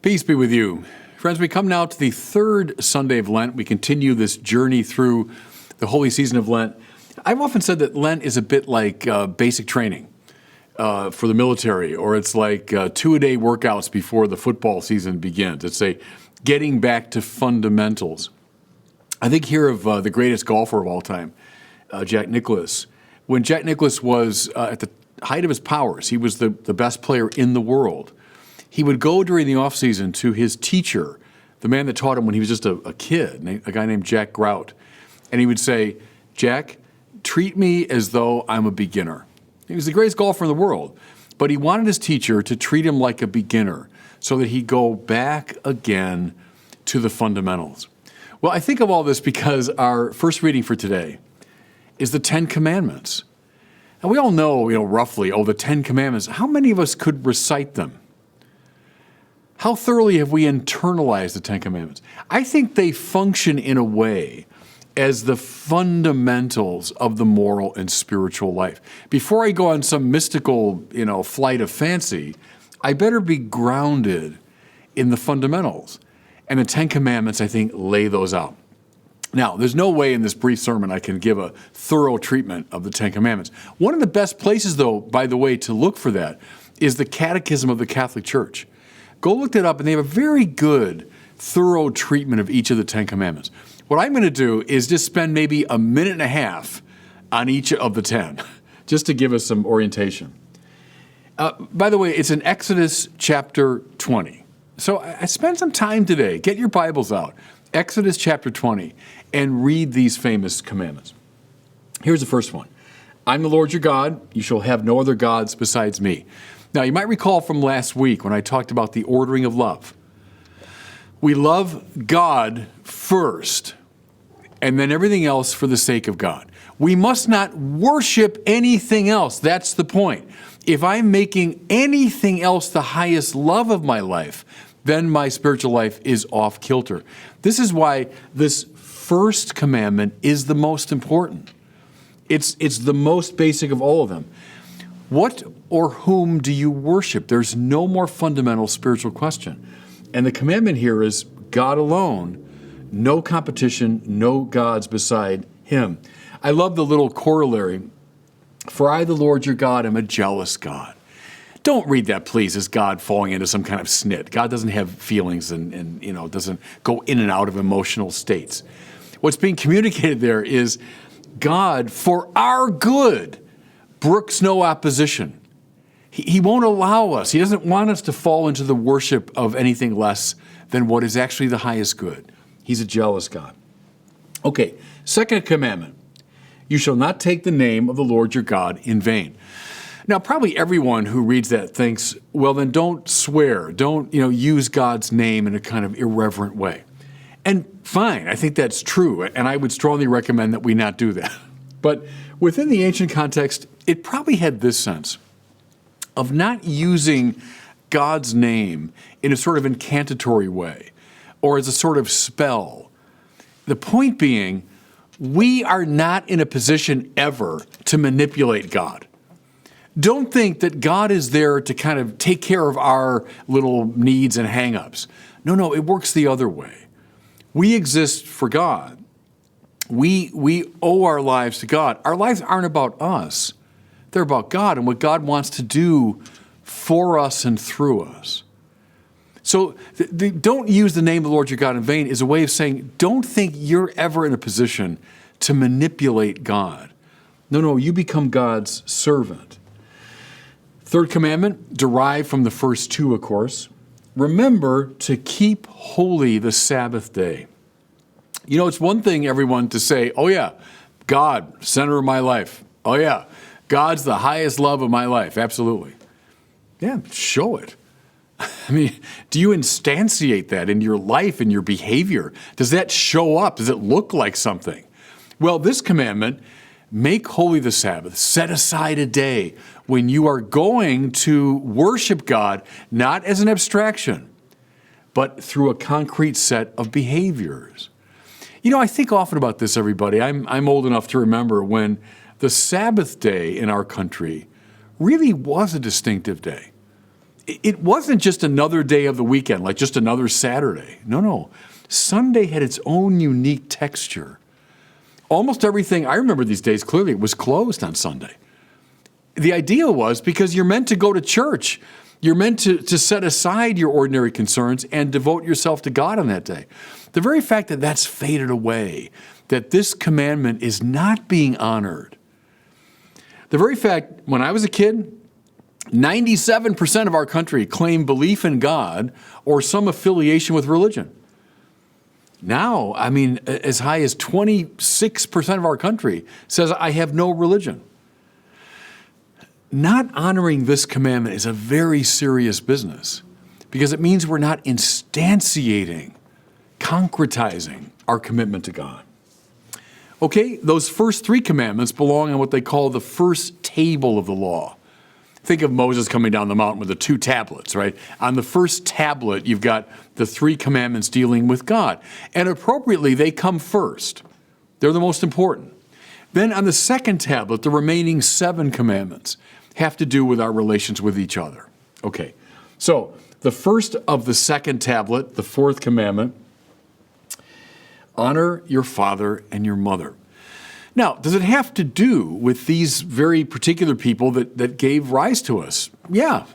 Peace be with you. Friends, we come now to the third Sunday of Lent. We continue this journey through the holy season of Lent. I've often said that Lent is a bit like basic training for the military, or it's like two-a-day workouts before the football season begins. It's a getting back to fundamentals. I think here of the greatest golfer of all time, Jack Nicklaus. When Jack Nicklaus was at the height of his powers, he was the best player in the world. He would go during the offseason to his teacher, the man that taught him when he was just a kid, a guy named Jack Grout. And he would say, Jack, treat me as though I'm a beginner. He was the greatest golfer in the world, but he wanted his teacher to treat him like a beginner so that he'd go back again to the fundamentals. Well, I think of all this because our first reading for today is the Ten Commandments. And we all know, roughly, the Ten Commandments. How many of us could recite them? How thoroughly have we internalized the Ten Commandments? I think they function in a way as the fundamentals of the moral and spiritual life. Before I go on some mystical, flight of fancy, I better be grounded in the fundamentals. And the Ten Commandments, I think, lay those out. Now, there's no way in this brief sermon I can give a thorough treatment of the Ten Commandments. One of the best places, though, by the way, to look for that is the Catechism of the Catholic Church. Go look that up, and they have a very good, thorough treatment of each of the Ten Commandments. What I'm going to do is just spend maybe a minute and a half on each of the 10, just to give us some orientation. By the way, it's in Exodus chapter 20. So I spent some time today. Get your Bibles out. Exodus chapter 20, and read these famous commandments. Here's the first one. I'm the Lord your God. You shall have no other gods besides me. Now, you might recall from last week when I talked about the ordering of love. We love God first, and then everything else for the sake of God. We must not worship anything else. That's the point. If I'm making anything else the highest love of my life, then my spiritual life is off kilter. This is why this first commandment is the most important. It's the most basic of all of them. What or whom do you worship? There's no more fundamental spiritual question. And the commandment here is God alone, no competition, no gods beside him. I love the little corollary. For I, the Lord your God, am a jealous God. Don't read that, please, as God falling into some kind of snit. God doesn't have feelings and doesn't go in and out of emotional states. What's being communicated there is God, for our good, brooks no opposition. He won't allow us. He doesn't want us to fall into the worship of anything less than what is actually the highest good. He's a jealous God. Okay, second commandment. You shall not take the name of the Lord your God in vain. Now, probably everyone who reads that thinks, well, then don't swear. Don't, use God's name in a kind of irreverent way. And fine, I think that's true. And I would strongly recommend that we not do that. But within the ancient context, it probably had this sense of not using God's name in a sort of incantatory way or as a sort of spell. The point being, we are not in a position ever to manipulate God. Don't think that God is there to kind of take care of our little needs and hang-ups. No, it works the other way. We exist for God. We owe our lives to God. Our lives aren't about us. They're about God and what God wants to do for us and through us. So don't use the name of the Lord your God in vain is a way of saying, don't think you're ever in a position to manipulate God. No, you become God's servant. Third commandment, derived from the first two, of course. Remember to keep holy the Sabbath day. It's one thing, everyone, to say, oh yeah, God, center of my life. Oh yeah, God's the highest love of my life. Absolutely. Yeah, show it. I mean, do you instantiate that in your life, in your behavior? Does that show up? Does it look like something? Well, this commandment, make holy the Sabbath, set aside a day when you are going to worship God, not as an abstraction, but through a concrete set of behaviors. I think often about this, everybody. I'm old enough to remember when the Sabbath day in our country really was a distinctive day. It wasn't just another day of the weekend, like just another Saturday. No. Sunday had its own unique texture. Almost everything, I remember these days clearly, it was closed on Sunday. The idea was because you're meant to go to church. You're meant to set aside your ordinary concerns and devote yourself to God on that day. The very fact that that's faded away, that this commandment is not being honored. The very fact, when I was a kid, 97% of our country claimed belief in God or some affiliation with religion. Now, as high as 26% of our country says, I have no religion. Not honoring this commandment is a very serious business because it means we're not instantiating, concretizing our commitment to God. Okay, those first 3 commandments belong on what they call the first table of the law. Think of Moses coming down the mountain with the 2 tablets, right? On the first tablet, you've got the 3 commandments dealing with God. And appropriately, they come first. They're the most important. Then on the second tablet, the remaining 7 commandments have to do with our relations with each other. Okay, so the first of the second tablet, the 4th commandment, honor your father and your mother. Now, does it have to do with these very particular people that gave rise to us? Yeah,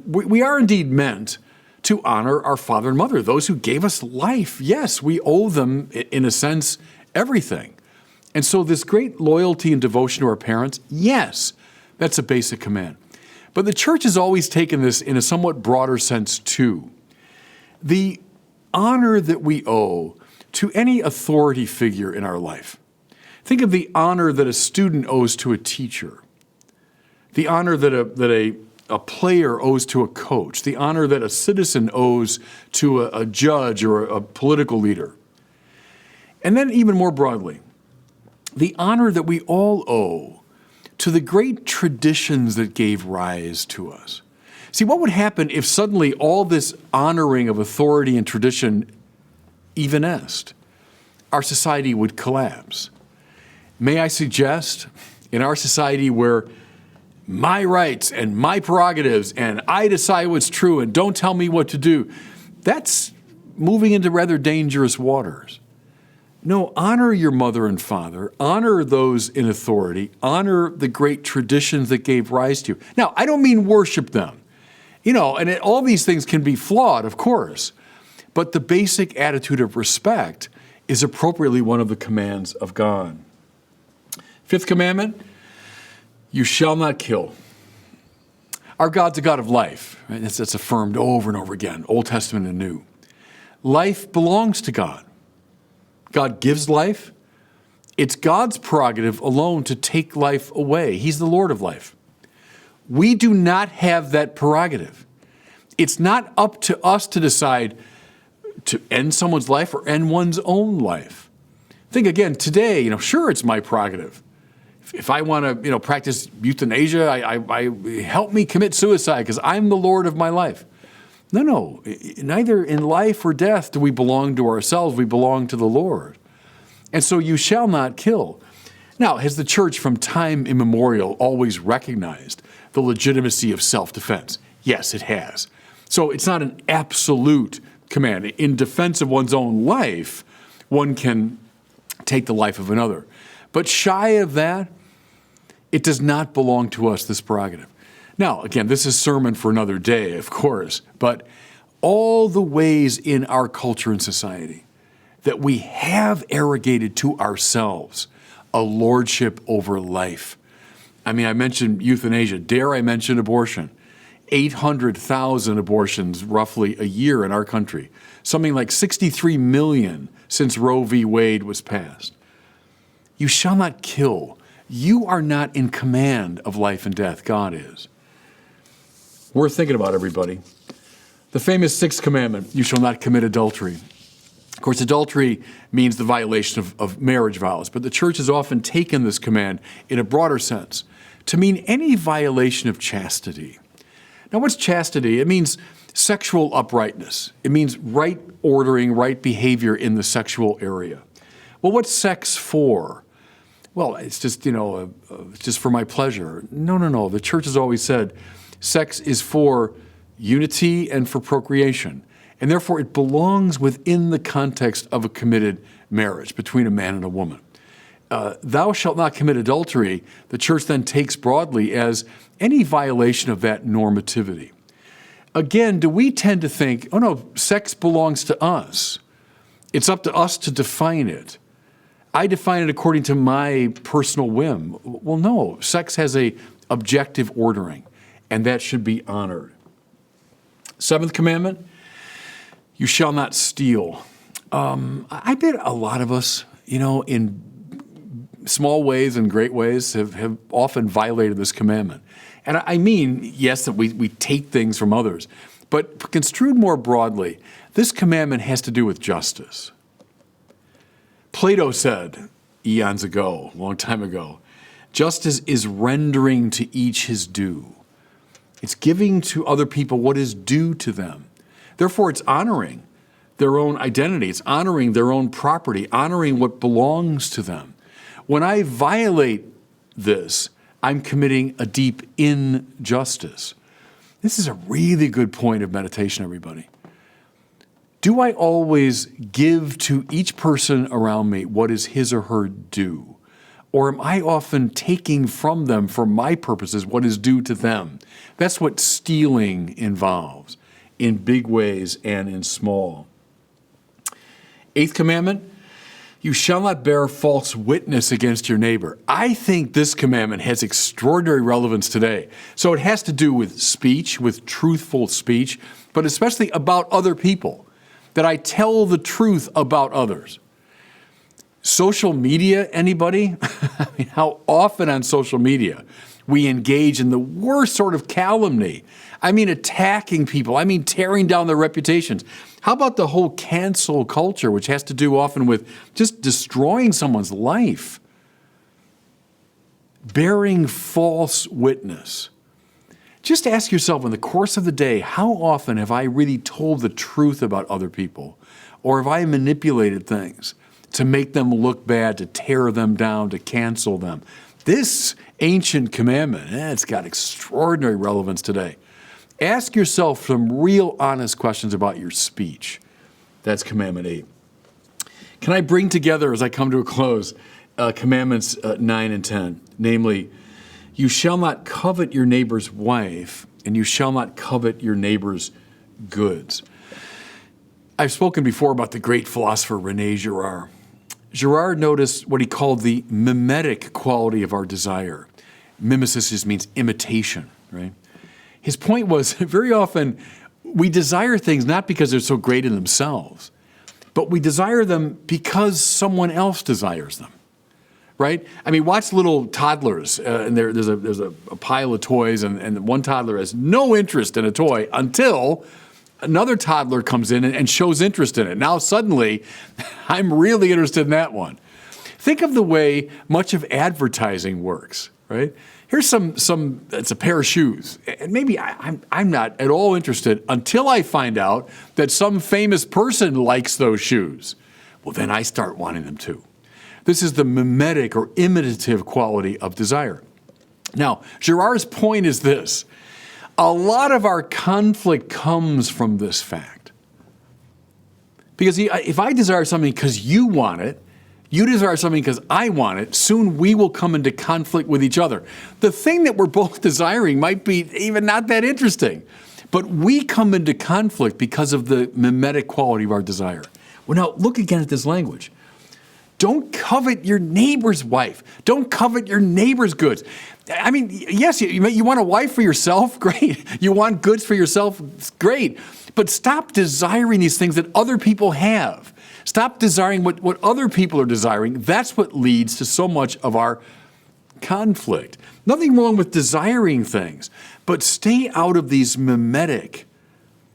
we are indeed meant to honor our father and mother, those who gave us life. Yes, we owe them, in a sense, everything. And so this great loyalty and devotion to our parents, yes, that's a basic command. But the church has always taken this in a somewhat broader sense, too. The honor that we owe to any authority figure in our life. Think of the honor that a student owes to a teacher, the honor that a player owes to a coach, the honor that a citizen owes to a judge or a political leader. And then even more broadly, the honor that we all owe to the great traditions that gave rise to us. See, what would happen if suddenly all this honoring of authority and tradition evanesced? Our society would collapse. May I suggest, in our society where my rights and my prerogatives and I decide what's true and don't tell me what to do, that's moving into rather dangerous waters. No, honor your mother and father, honor those in authority, honor the great traditions that gave rise to you. Now, I don't mean worship them, and all these things can be flawed, of course, but the basic attitude of respect is appropriately one of the commands of God. 5th commandment, you shall not kill. Our God's a God of life. Right? That's affirmed over and over again, Old Testament and New. Life belongs to God. God gives life. It's God's prerogative alone to take life away. He's the Lord of life. We do not have that prerogative. It's not up to us to decide to end someone's life or end one's own life. Think again, today, sure, it's my prerogative. If I want to, practice euthanasia, I help me commit suicide because I'm the Lord of my life. No. Neither in life or death do we belong to ourselves. We belong to the Lord. And so you shall not kill. Now, has the church from time immemorial always recognized the legitimacy of self-defense? Yes, it has. So it's not an absolute command. In defense of one's own life, one can take the life of another. But shy of that, it does not belong to us, this prerogative. Now, again, this is sermon for another day, of course, but all the ways in our culture and society that we have arrogated to ourselves a lordship over life. I mentioned euthanasia. Dare I mention abortion? 800,000 abortions roughly a year in our country. Something like 63 million since Roe v. Wade was passed. You shall not kill. You are not in command of life and death. God is. Worth thinking about, everybody. The famous 6th commandment, you shall not commit adultery. Of course, adultery means the violation of marriage vows, but the church has often taken this command in a broader sense to mean any violation of chastity. Now, what's chastity? It means sexual uprightness. It means right ordering, right behavior in the sexual area. Well, what's sex for? Well, it's just, just for my pleasure. No. The church has always said sex is for unity and for procreation. And therefore, it belongs within the context of a committed marriage between a man and a woman. Thou shalt not commit adultery, the church then takes broadly as any violation of that normativity. Again, do we tend to think, oh no, sex belongs to us. It's up to us to define it. I define it according to my personal whim. Well, no, sex has a objective ordering, and that should be honored. Seventh commandment, you shall not steal. I bet a lot of us, in small ways and great ways have often violated this commandment. And I mean, yes, that we take things from others, but construed more broadly, this commandment has to do with justice. Plato said, eons ago, a long time ago, justice is rendering to each his due. It's giving to other people what is due to them. Therefore, it's honoring their own identity. It's honoring their own property, honoring what belongs to them. When I violate this, I'm committing a deep injustice. This is a really good point of meditation, everybody. Do I always give to each person around me what is his or her due? Or am I often taking from them, for my purposes, what is due to them? That's what stealing involves, in big ways and in small. Eighth commandment, you shall not bear false witness against your neighbor. I think this commandment has extraordinary relevance today. So it has to do with speech, with truthful speech, but especially about other people, that I tell the truth about others. Social media, anybody? I mean, how often on social media we engage in the worst sort of calumny. I mean, attacking people. I mean, tearing down their reputations. How about the whole cancel culture, which has to do often with just destroying someone's life? Bearing false witness. Just ask yourself in the course of the day, how often have I really told the truth about other people? Or have I manipulated things to make them look bad, to tear them down, to cancel them? This ancient commandment, it's got extraordinary relevance today. Ask yourself some real honest questions about your speech. That's commandment 8. Can I bring together, as I come to a close, commandments 9 and 10? Namely, you shall not covet your neighbor's wife, and you shall not covet your neighbor's goods. I've spoken before about the great philosopher René Girard. Girard noticed what he called the mimetic quality of our desire. Mimesis just means imitation, right? His point was, very often, we desire things not because they're so great in themselves, but we desire them because someone else desires them, right? I mean, watch little toddlers, and there's a pile of toys, and one toddler has no interest in a toy until another toddler comes in and shows interest in it. Now, suddenly, I'm really interested in that one. Think of the way much of advertising works, right? Here's it's a pair of shoes. And maybe I'm not at all interested until I find out that some famous person likes those shoes. Well, then I start wanting them too. This is the mimetic or imitative quality of desire. Now, Girard's point is this. A lot of our conflict comes from this fact. Because if I desire something because you want it, you desire something because I want it, soon we will come into conflict with each other. The thing that we're both desiring might be even not that interesting, but we come into conflict because of the mimetic quality of our desire. Well, now look again at this language. Don't covet your neighbor's wife. Don't covet your neighbor's goods. I mean, yes, you want a wife for yourself? Great. You want goods for yourself? Great. But stop desiring these things that other people have. Stop desiring what other people are desiring. That's what leads to so much of our conflict. Nothing wrong with desiring things, but stay out of these mimetic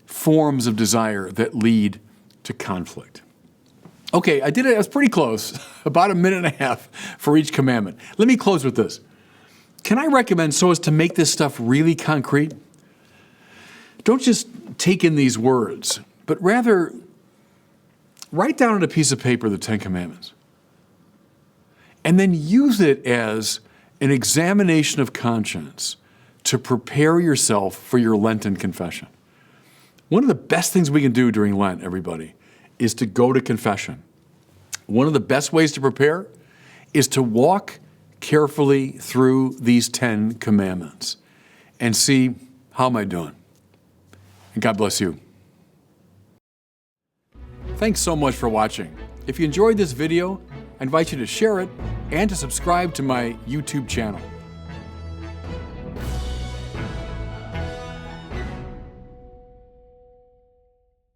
forms of desire that lead to conflict. Okay, I did it. I was pretty close, about a minute and a half for each commandment. Let me close with this. Can I recommend, so as to make this stuff really concrete, don't just take in these words, but rather write down on a piece of paper the 10 Commandments and then use it as an examination of conscience to prepare yourself for your Lenten confession. One of the best things we can do during Lent, everybody, is to go to confession. One of the best ways to prepare is to walk carefully through these 10 commandments and see, how am I doing? And God bless you. Thanks so much for watching. If you enjoyed this video, I invite you to share it and to subscribe to my YouTube channel.